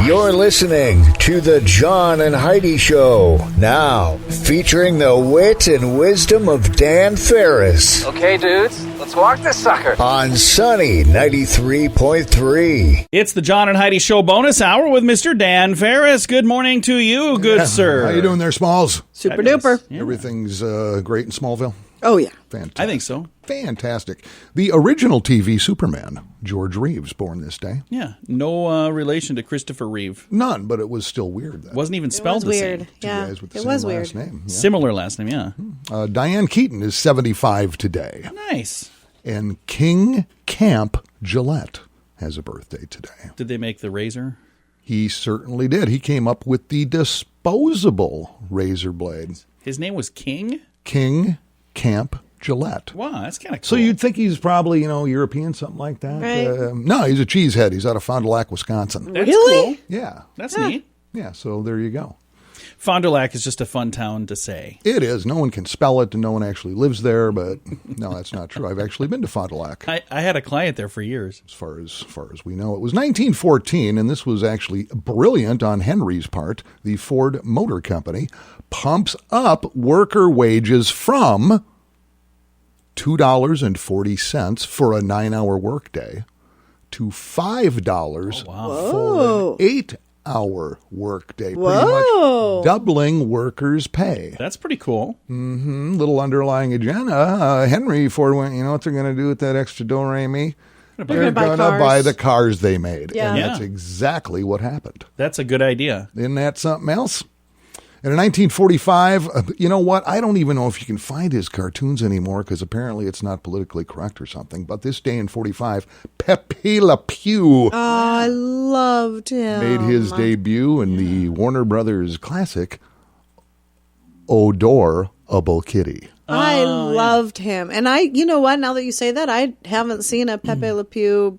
You're listening to the John and Heidi Show. Now, featuring the wit and wisdom of Dan Farris. Okay, dudes, let's walk this sucker. On Sunny 93.3. It's the John and Heidi Show bonus hour with Mr. Dan Farris. Good morning to you, good sir. How you doing there, Smalls? Super duper. Yeah. Everything's great in Smallville? Oh, yeah. Fantastic. I think so. Fantastic. The original TV Superman, George Reeves, born this day. Yeah. No relation to Christopher Reeve. None, but it was still weird then. Wasn't even spelled the weird. same. Two Yeah, guys with the it same was last weird. name. Yeah. Similar last name, yeah. Diane Keaton is 75 today. Nice. And King Camp Gillette has a birthday today. Did they make the razor? He certainly did. He came up with the disposable razor blade. His name was King? King Camp Gillette. Wow, that's kind of cool. So you'd think he's probably, European, something like that. Right. No, he's a cheesehead. He's out of Fond du Lac, Wisconsin. That's Really? cool. Yeah. That's neat. Yeah, so there you go. Fond du Lac is just a fun town to say. It is. No one can spell it, and no one actually lives there, but no, that's not true. I've actually been to Fond du Lac. I had a client there for years. As far as we know. It was 1914, and this was actually brilliant on Henry's part. The Ford Motor Company pumps up worker wages from $2.40 for a 9-hour workday to $5 for an 8-hour workday. Pretty much doubling workers' pay. That's pretty cool. Little underlying agenda. Henry Ford went, you know what they're going to do with that extra do-re-mi? They're going to buy the cars they made. Yeah. And Yeah. that's exactly what happened. That's a good idea. Isn't that something else? And in 1945, you know what? I don't even know if you can find his cartoons anymore because apparently it's not politically correct or something. But this day in 45, Pepe Le Pew I loved him. made his debut in the Warner Brothers classic, Odor-able Kitty. I loved him. And you know what? Now that you say that, I haven't seen a Pepe Le Pew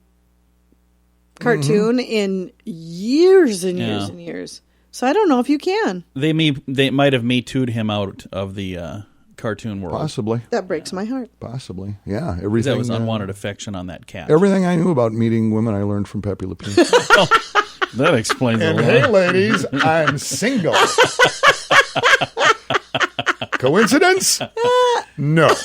cartoon in years and years and years. So I don't know if you can. They might have Me Too'd him out of the cartoon world. Possibly. That breaks my heart. Possibly. Yeah. Everything. That was unwanted affection on that cat. Everything I knew about meeting women, I learned from Pepe Le Pew. That explains a And lot. hey, ladies, I'm single. Coincidence? No. All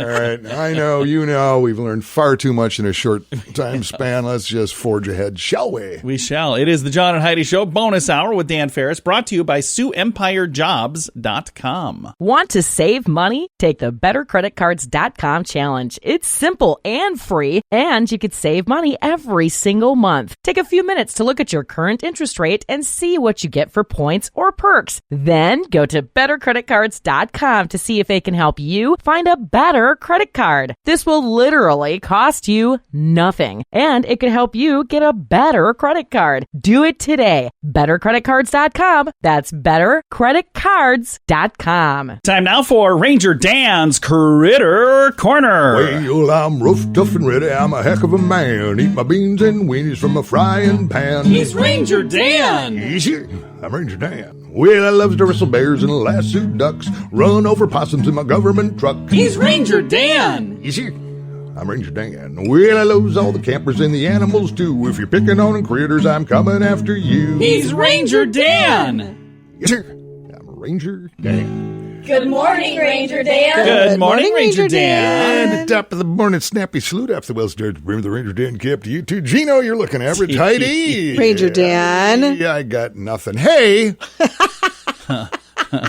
right. I know, we've learned far too much in a short time span. Let's just forge ahead, shall we? We shall. It is the John and Heidi Show bonus hour with Dan Farris, brought to you by SiouxEmpireJobs.com. Want to save money? Take the BetterCreditCards.com challenge. It's simple and free, and you could save money every single month. Take a few minutes to look at your current interest rate and see what you get for points or perks. Then go to BetterCreditCards.com to see if they can help you find a better credit card. This will literally cost you nothing, and it could help you get a better credit card. Do it today. BetterCreditCards.com. That's BetterCreditCards.com. Time now for Ranger Dan's Critter Corner. Well, I'm rough, tough, and ready. I'm a heck of a man. Eat my beans and weenies from a frying pan. He's Ranger Dan. Easy. I'm Ranger Dan. Well, I loves to wrestle bears and lasso ducks, run over possums in my government truck. He's Ranger Dan. Easy. I'm Ranger Dan. Well, I loves all the campers and the animals too. If you're picking on critters, I'm coming after you. He's Ranger Dan. Yes, sir. I'm Ranger Dan. Good morning, Ranger Dan. Good morning, Ranger Dan. And the top of the morning, snappy salute off the well started. Remember the Ranger Dan kept you too. Gino, you're looking average. Heidi. Ranger Dan. Yeah, I got nothing. Hey.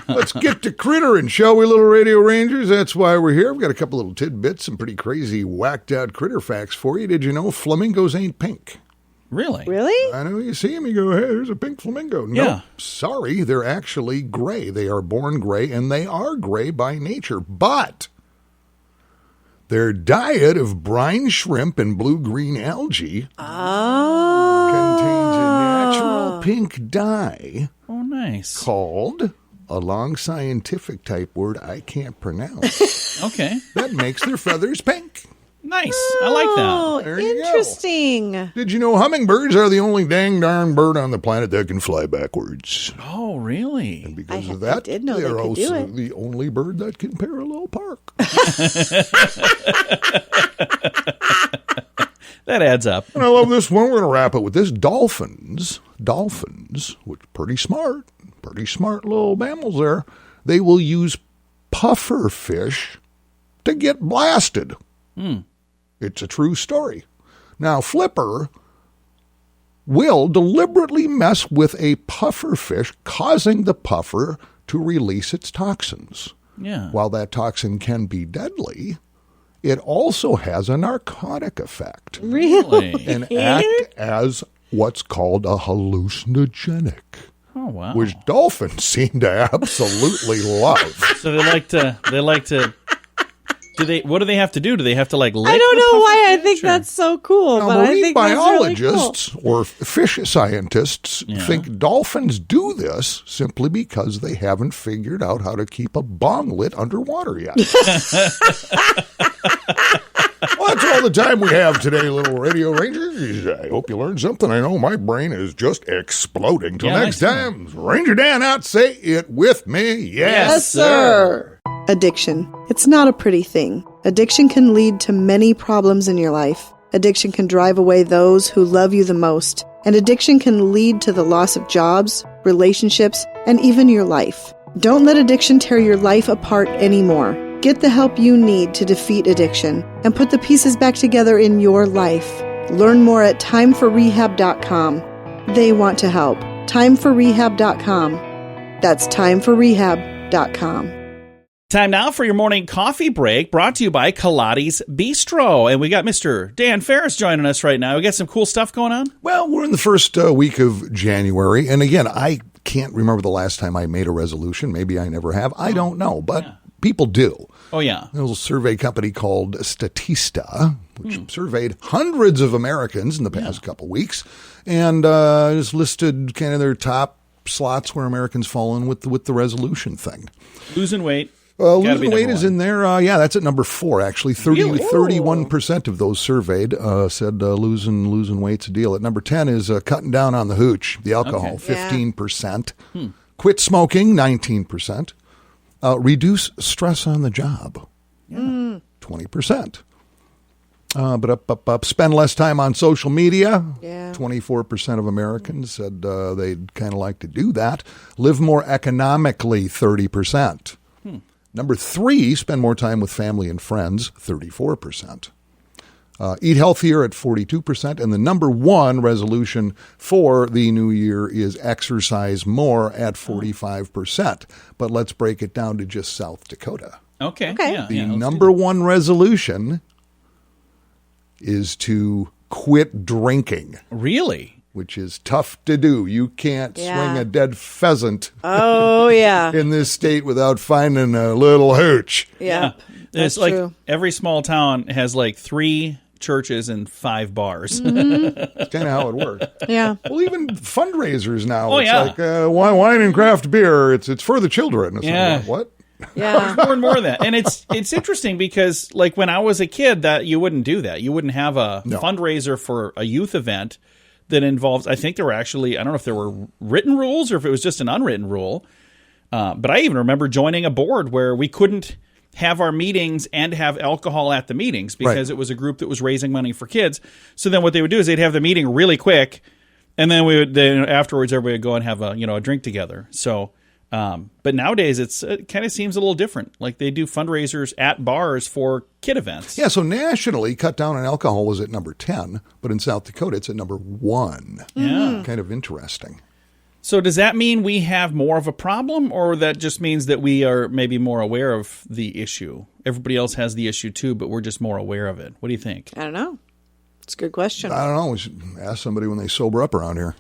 Let's get to crittering, shall we, little radio rangers? That's why we're here. We've got a couple little tidbits, some pretty crazy, whacked out critter facts for you. Did you know flamingos ain't pink? Really? Really? I know you see them, you go, hey, there's a pink flamingo. No, Yeah. sorry, they're actually gray. They are born gray, and they are gray by nature. But their diet of brine shrimp and blue-green algae contains a natural pink dye Oh, nice. called a long scientific type word I can't pronounce. Okay. That makes their feathers pink. Nice. I like that. Oh, There you go. interesting. Did you know hummingbirds are the only dang darn bird on the planet that can fly backwards? Oh, really? And because I of that, did know they they are could do also it. the only bird that can parallel park. That adds up. And I love this one. We're going to wrap it with this. Dolphins, which pretty smart little mammals there, they will use puffer fish to get blasted. It's a true story. Now, Flipper will deliberately mess with a puffer fish, causing the puffer to release its toxins. Yeah. While that toxin can be deadly, it also has a narcotic effect Really? and act as what's called a hallucinogenic. Oh, wow. Which dolphins seem to absolutely love. So they like to what do they have to do? Do they have to lick I don't the know puffer why I fish, think or- that's so cool, Now, but I marine think that's really cool. biologists or fish scientists think dolphins do this simply because they haven't figured out how to keep a bong lit underwater yet. Well, that's all the time we have today, little Radio Rangers. I hope you learned something. I know my brain is just exploding. Till Yeah, next nice time, Ranger Dan out. Say it with me. Yes, sir. Addiction. It's not a pretty thing. Addiction can lead to many problems in your life. Addiction can drive away those who love you the most. And addiction can lead to the loss of jobs, relationships, and even your life. Don't let addiction tear your life apart anymore. Get the help you need to defeat addiction and put the pieces back together in your life. Learn more at timeforrehab.com. They want to help. Timeforrehab.com. That's timeforrehab.com. Time now for your morning coffee break, brought to you by Kaladi's Bistro. And we got Mr. Dan Farris joining us right now. We got some cool stuff going on? Well, we're in the first week of January. And again, I can't remember the last time I made a resolution. Maybe I never have. I don't know. But people do. Oh, yeah. There's a survey company called Statista, which surveyed hundreds of Americans in the past couple weeks, and just listed kind of their top slots where Americans fall in with the resolution thing. Losing weight. Losing weight is in there. That's at number 4, actually. 31% of those surveyed said losing weight's a deal. At number 10 is cutting down on the hooch, the alcohol, 15%. Quit smoking, 19%. Reduce stress on the job, 20%. But spend less time on social media. 24% of Americans said they'd kind of like to do that. Live more economically, 30%. Number 3, spend more time with family and friends, 34%. Eat healthier at 42%. And the number 1 resolution for the new year is exercise more at 45%. But let's break it down to just South Dakota. Okay. Okay. The number 1 resolution is to quit drinking. Really? Which is tough to do. You can't swing a dead pheasant Oh, yeah. in this state without finding a little hooch. Yeah. It's That's like true. every small town has like 3 churches and 5 bars. That's kind of how it works. Yeah. Well, even fundraisers now. Oh, it's yeah. like wine and craft beer. It's for the children. It's Yeah. like, what? Yeah. More and more of that. And it's interesting because like when I was a kid, that you wouldn't do that. You wouldn't have a fundraiser for a youth event that involves, I think there were actually, I don't know if there were written rules or if it was just an unwritten rule. But I even remember joining a board where we couldn't have our meetings and have alcohol at the meetings because it was a group that was raising money for kids. So then what they would do is they'd have the meeting really quick, and then afterwards everybody would go and have a drink together. So, but nowadays it kind of seems a little different. Like they do fundraisers at bars for kid events. Yeah, so nationally, cut down on alcohol was at number 10, but in South Dakota, it's at number 1. Yeah. Kind of interesting. So does that mean we have more of a problem, or that just means that we are maybe more aware of the issue? Everybody else has the issue too, but we're just more aware of it. What do you think? I don't know. It's a good question. I don't know. We should ask somebody when they sober up around here.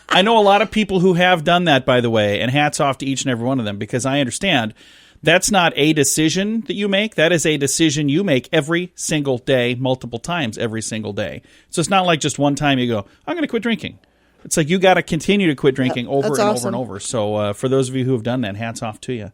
I know a lot of people who have done that, by the way, and hats off to each and every one of them, because I understand that's not a decision that you make. That is a decision you make every single day, multiple times every single day. So it's not like just one time you go, I'm going to quit drinking. It's like you got to continue to quit drinking over and awesome. over and over. So for those of you who have done that, hats off to you.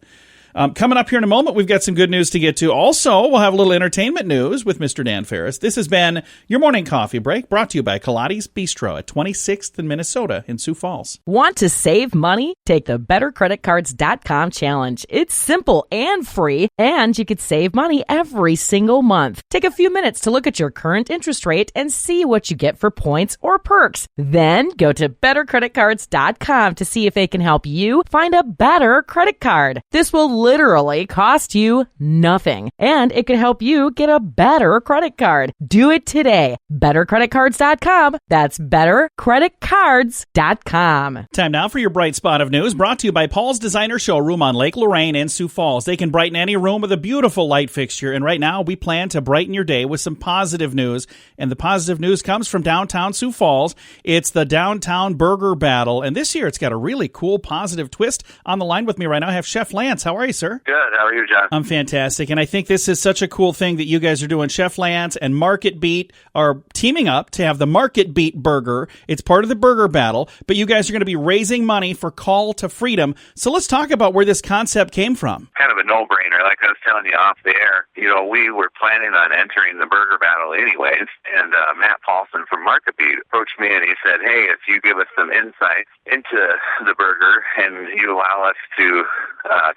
Coming up here in a moment, we've got some good news to get to. Also, we'll have a little entertainment news with Mr. Dan Farris. This has been your morning coffee break, brought to you by Kaladi's Bistro at 26th and Minnesota in Sioux Falls. Want to save money? Take the bettercreditcards.com challenge. It's simple and free, and you could save money every single month. Take a few minutes to look at your current interest rate and see what you get for points or perks. Then go to bettercreditcards.com to see if they can help you find a better credit card. This will literally cost you nothing, and it could help you get a better credit card. Do it today. bettercreditcards.com. That's bettercreditcards.com. Time now for your bright spot of news, brought to you by Paul's Designer Showroom on Lake Lorraine in Sioux Falls. They can brighten any room with a beautiful light fixture, and right now we plan to brighten your day with some positive news, and the positive news comes from downtown Sioux Falls. It's the Downtown Burger Battle, and this year it's got a really cool positive twist. On the line with me right now, I have Chef Lance. How are you, sir? Good. How are you, John? I'm fantastic, and I think this is such a cool thing that you guys are doing. Chef Lance and Market Beat are teaming up to have the Market Beat Burger. It's part of the Burger Battle, but you guys are going to be raising money for Call to Freedom. So let's talk about where this concept came from. Kind of a no-brainer. Like I was telling you off the air, we were planning on entering the Burger Battle anyways, and Matt Paulson from Market Beat approached me and he said, hey, if you give us some insight into the burger and you allow us to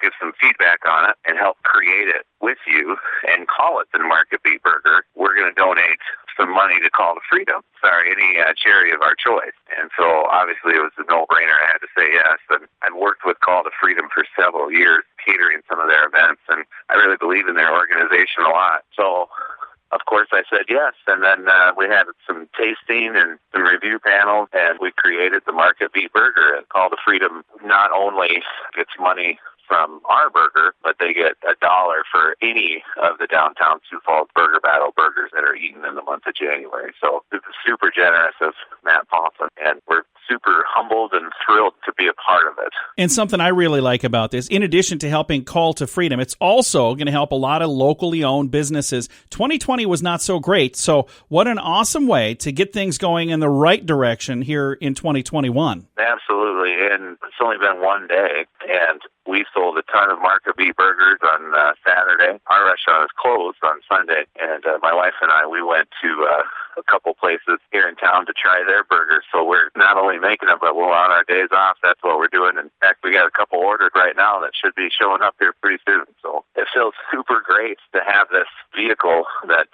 give some feedback on it and help create it with you and call it the Market Beat Burger, we're going to donate some money to Call to Freedom. Any charity of our choice. And so obviously it was a no-brainer. I had to say yes. And I've worked with Call to Freedom for several years, catering some of their events, and I really believe in their organization a lot. So of course I said yes, and then we had some tasting and some review panels, and we created the Market Beat Burger. And Call to Freedom not only gets money from our burger, but they get $1 for any of the downtown Sioux Falls Burger Battle burgers that are eaten in the month of January. So it's super generous of Matt Paulson, and we're super humbled and thrilled to be a part of it. And something I really like about this, in addition to helping Call to Freedom, it's also going to help a lot of locally owned businesses. 2020 was not so great, so what an awesome way to get things going in the right direction here in 2021. Absolutely, and it's only been one day, and we sold a ton of Market Beat burgers on Saturday. Our restaurant is closed on Sunday, and my wife and I, we went to a couple places here in town to try their burgers. So we're not only making them, but we're on our days off. That's what we're doing. In fact, we got a couple ordered right now that should be showing up here pretty soon. So it feels super great to have this vehicle that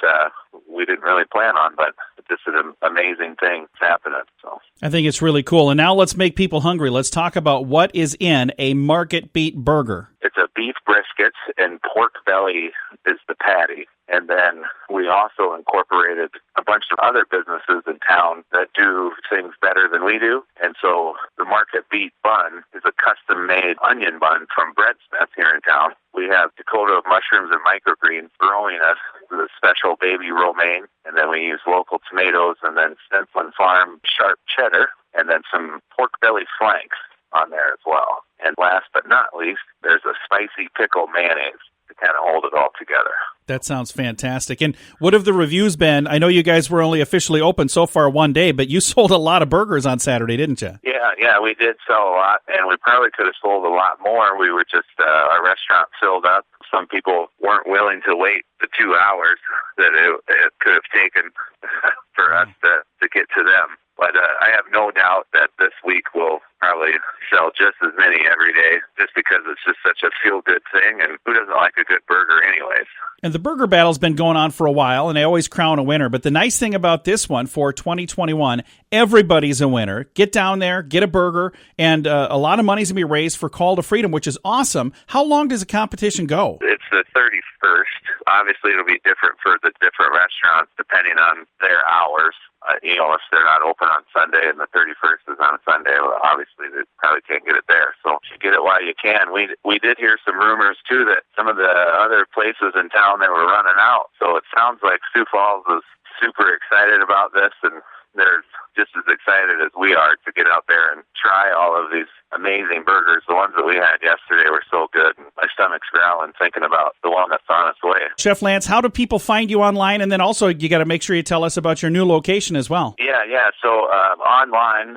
we didn't really plan on, but this is an amazing thing that's happening. So I think it's really cool. And now let's make people hungry. Let's talk about what is in a Market Beat burger. It's a beef brisket, and pork belly is the patty. And then we also incorporated a bunch of other businesses in town that do things better than we do. And so the Market Beat bun is a custom-made onion bun from Breadsmith here in town. We have Dakota of mushrooms and microgreens growing us the special baby romaine, and then we use local tomatoes, and then Stensland Farm sharp cheddar, and then some pork belly flanks on there as well. And last but not least, there's a spicy pickle mayonnaise to kind of hold it all together. That sounds fantastic. And what have the reviews been? I know you guys were only officially open so far one day, but you sold a lot of burgers on Saturday, didn't you? Yeah, we did sell a lot, and we probably could have sold a lot more. We were just, our restaurant filled up. Some people weren't willing to wait the 2 hours that it could have taken for us to get to them. But I have no doubt that this week we'll probably sell just as many every day, just because it's just such a feel-good thing, and who doesn't like a good burger anyways? And the Burger Battle's been going on for a while, and they always crown a winner. But the nice thing about this one for 2021, everybody's a winner. Get down there, get a burger, and a lot of money's going to be raised for Call to Freedom, which is awesome. How long does the competition go? It's the 31st. Obviously, it'll be different for the different restaurants depending on their hours. If they're not open on Sunday and the 31st is on a Sunday, well, obviously they probably can't get it there. So you get it while you can. We did hear some rumors, too, that some of the other places in town, they were running out. So it sounds like Sioux Falls is super excited about this, and there's just as excited as we are to get out there and try all of these amazing burgers. The ones that we had yesterday were so good. My stomach's growling thinking about the one that's on its way. Chef Lance, how do people find you online? And then also, you got to make sure you tell us about your new location as well. Yeah. So online,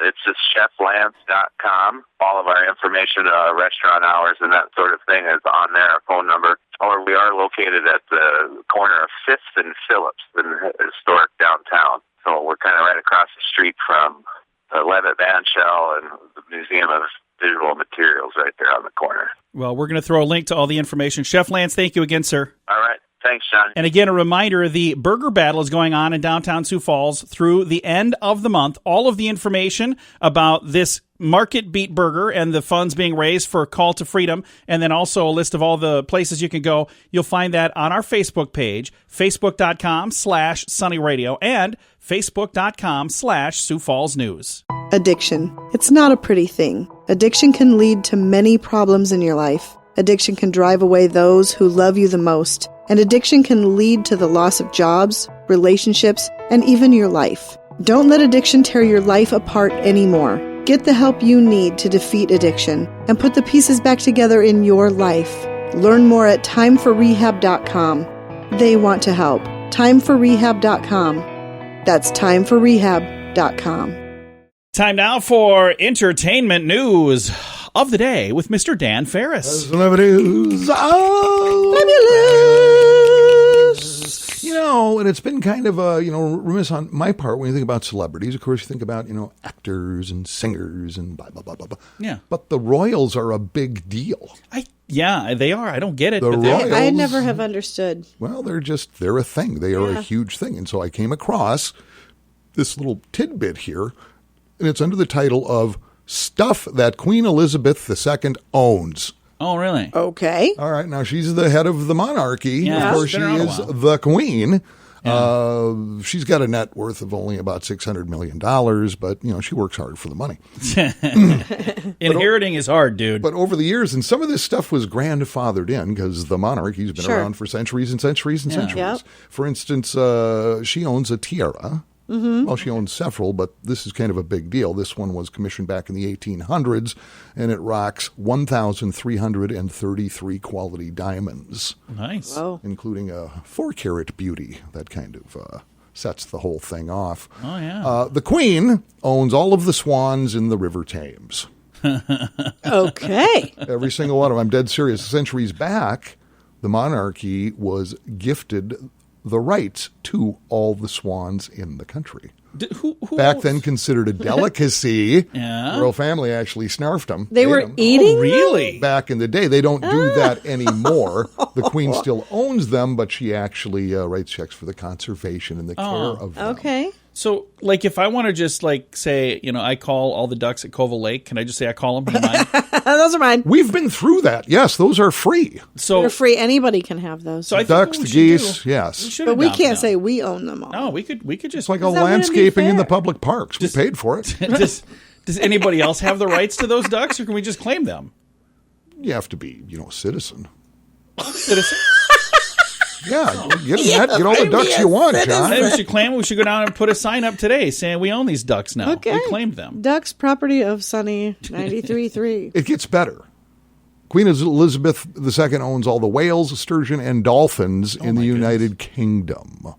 it's just cheflance.com. All of our information, restaurant hours and that sort of thing is on there, our phone number. Or we are located at the corner of 5th and Phillips in historic downtown. So we're kind of right across the street from the Levitt Bandshell and the Museum of Visual Materials right there on the corner. Well, we're going to throw a link to all the information. Chef Lance, thank you again, sir. All right. Thanks, John. And again, a reminder, the burger battle is going on in downtown Sioux Falls through the end of the month. All of the information about this Market Beat Burger and the funds being raised for Call to Freedom, and then also a list of all the places you can go, you'll find that on our Facebook page, facebook.com/sunnyradio and facebook.com/Sioux Falls News. Addiction. It's not a pretty thing. Addiction can lead to many problems in your life. Addiction can drive away those who love you the most. And addiction can lead to the loss of jobs, relationships, and even your life. Don't let addiction tear your life apart anymore. Get the help you need to defeat addiction and put the pieces back together in your life. Learn more at timeforrehab.com. They want to help. Timeforrehab.com. That's timeforrehab.com. Time now for entertainment news of the day with Mr. Dan Farris. Celebrities. Fabulous! You know, and it's been kind of, remiss on my part when you think about celebrities. Of course, you think about, actors and singers and blah, blah, blah, blah, blah. Yeah. But the Royals are a big deal. Yeah, they are. I don't get it. The but they Royals, are. I never have understood. Well, they're a thing. They are a huge thing. And so I came across this little tidbit here, and it's under the title of Stuff That Queen Elizabeth II Owns. Oh, really? Okay. All right. Now, she's the head of the monarchy. Yeah, of course, she's she been around a is while. the queen. Yeah. She's got a net worth of only about $600 million, but, she works hard for the money. Inheriting is hard, dude. But over the years, and some of this stuff was grandfathered in because the monarchy's been around for centuries and centuries and centuries. Yep. For instance, she owns a tiara. Mm-hmm. Well, she owns several, but this is kind of a big deal. This one was commissioned back in the 1800s, and it rocks 1,333 quality diamonds. Nice. Whoa. Including a 4-carat beauty. That kind of sets the whole thing off. Oh, yeah. The Queen owns all of the swans in the River Thames. Okay. Every single one of them. I'm dead serious. Centuries back, the monarchy was gifted the rights to all the swans in the country. Who Back then considered a delicacy. Yeah. The royal family actually snarfed them. They ate were them. eating really? Back in the day. They don't do that anymore. The queen still owns them, but she actually writes checks for the conservation and the care of them. Okay. So, if I want to just, say, I call all the ducks at Covell Lake, can I just say I call them? Do you mind? Those are mine. We've been through that. Yes, those are free. So, They're free. Anybody can have those. So I think Ducks, what the we should geese, do- yes. we should but we adopt can't them. say we own them all. No, we could just. It's like a that wouldn't be landscaping in the fair. public parks. We paid for it. Does anybody else have the rights to those ducks, or can we just claim them? You have to be, a citizen. Citizen. Yeah, get all the ducks you want, John. Maybe we should claim them. We should go down and put a sign up today saying we own these ducks now. Okay. We claimed them. Ducks, property of Sunny 93.3. It gets better. Queen Elizabeth II owns all the whales, sturgeon, and dolphins in the United Kingdom.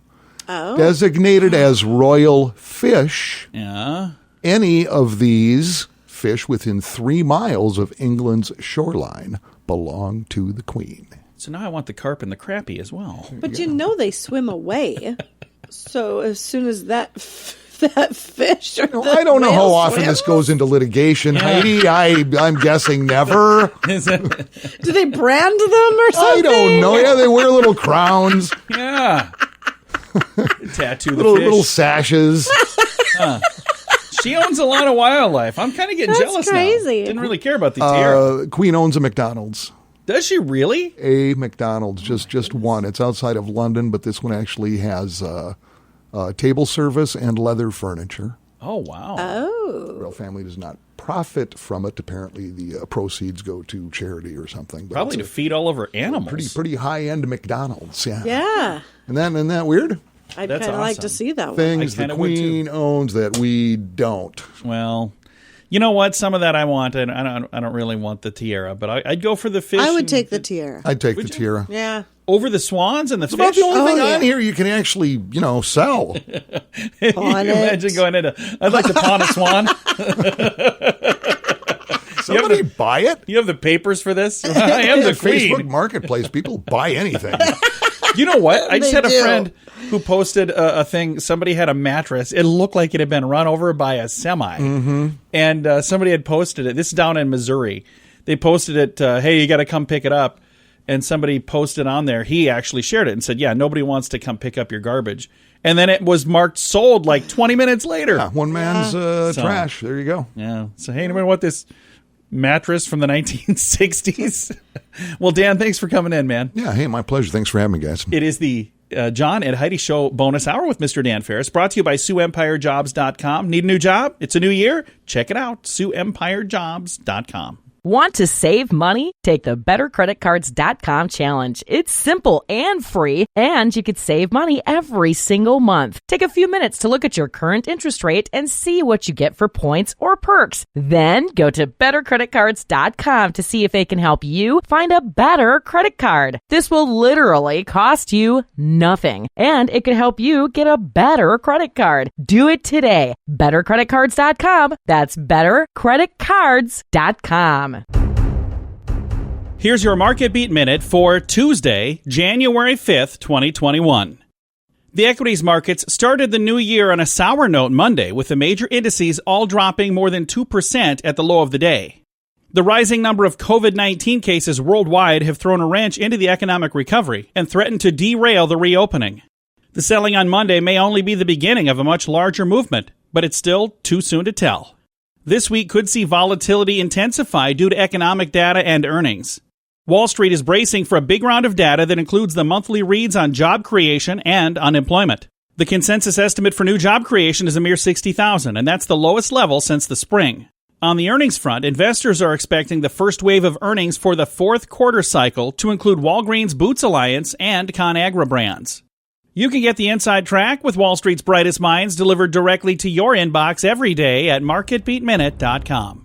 Oh. Designated as royal fish, Yeah. any of these fish within 3 miles of England's shoreline belong to the Queen. So now I want the carp and the crappie as well. But they swim away. So as soon as that fish or I don't know how often this goes into litigation, Heidi. I'm guessing never. Do they brand them or something? I don't know. Yeah, they wear little crowns, Yeah. Tattoo the little fish. sashes. She owns a lot of wildlife. I'm kind of getting That's jealous crazy. now. Didn't really care about the tiara. Queen owns a McDonald's. Does she really? A McDonald's, just one. It's outside of London, but this one actually has table service and leather furniture. Oh, wow. Oh. The royal family does not profit from it. Apparently, the proceeds go to charity or something. But Probably to feed all of her animals. pretty high-end McDonald's, yeah. Yeah. Isn't that weird? I'd kind of like to see that one. Things the Queen owns that we don't. Well, you know what? Some of that I want, and I don't really want the tiara, but I'd go for the fish. I would take the tiara. I'd take the tiara. Yeah. Over the swans and the It's fish? about the only thing on here you can actually, sell. Can you imagine going into, I'd like to pawn a swan. Somebody buy it? You have the papers for this? I am the queen. Facebook Marketplace, people buy anything. You know what? I just They had a do. friend who posted a thing. Somebody had a mattress. It looked like it had been run over by a semi. Mm-hmm. And somebody had posted it. This is down in Missouri. They posted it, hey, you got to come pick it up. And somebody posted on there. He actually shared it and said, yeah, nobody wants to come pick up your garbage. And then it was marked sold like 20 minutes later. Yeah, one man's trash. There you go. Yeah. So, hey, anybody want this mattress from the 1960s? Well, Dan, thanks for coming in, man. Yeah, hey, my pleasure. Thanks for having me, guys. It is the John and Heidi Show bonus hour with Mr. Dan Farris, brought to you by SiouxEmpireJobs.com. Need a new job? It's a new year? Check it out, SiouxEmpireJobs.com. Want to save money? Take the bettercreditcards.com challenge. It's simple and free, and you could save money every single month. Take a few minutes to look at your current interest rate and see what you get for points or perks. Then go to bettercreditcards.com to see if they can help you find a better credit card. This will literally cost you nothing, and it could help you get a better credit card. Do it today. Bettercreditcards.com. That's bettercreditcards.com. Here's your Market Beat Minute for Tuesday, January 5th, 2021. The equities markets started the new year on a sour note Monday, with the major indices all dropping more than 2% at the low of the day. The rising number of COVID-19 cases worldwide have thrown a wrench into the economic recovery and threatened to derail the reopening. The selling on Monday may only be the beginning of a much larger movement, but it's still too soon to tell. This week could see volatility intensify due to economic data and earnings. Wall Street is bracing for a big round of data that includes the monthly reads on job creation and unemployment. The consensus estimate for new job creation is a mere 60,000, and that's the lowest level since the spring. On the earnings front, investors are expecting the first wave of earnings for the fourth quarter cycle to include Walgreens Boots Alliance and ConAgra brands. You can get the inside track with Wall Street's brightest minds delivered directly to your inbox every day at marketbeatminute.com.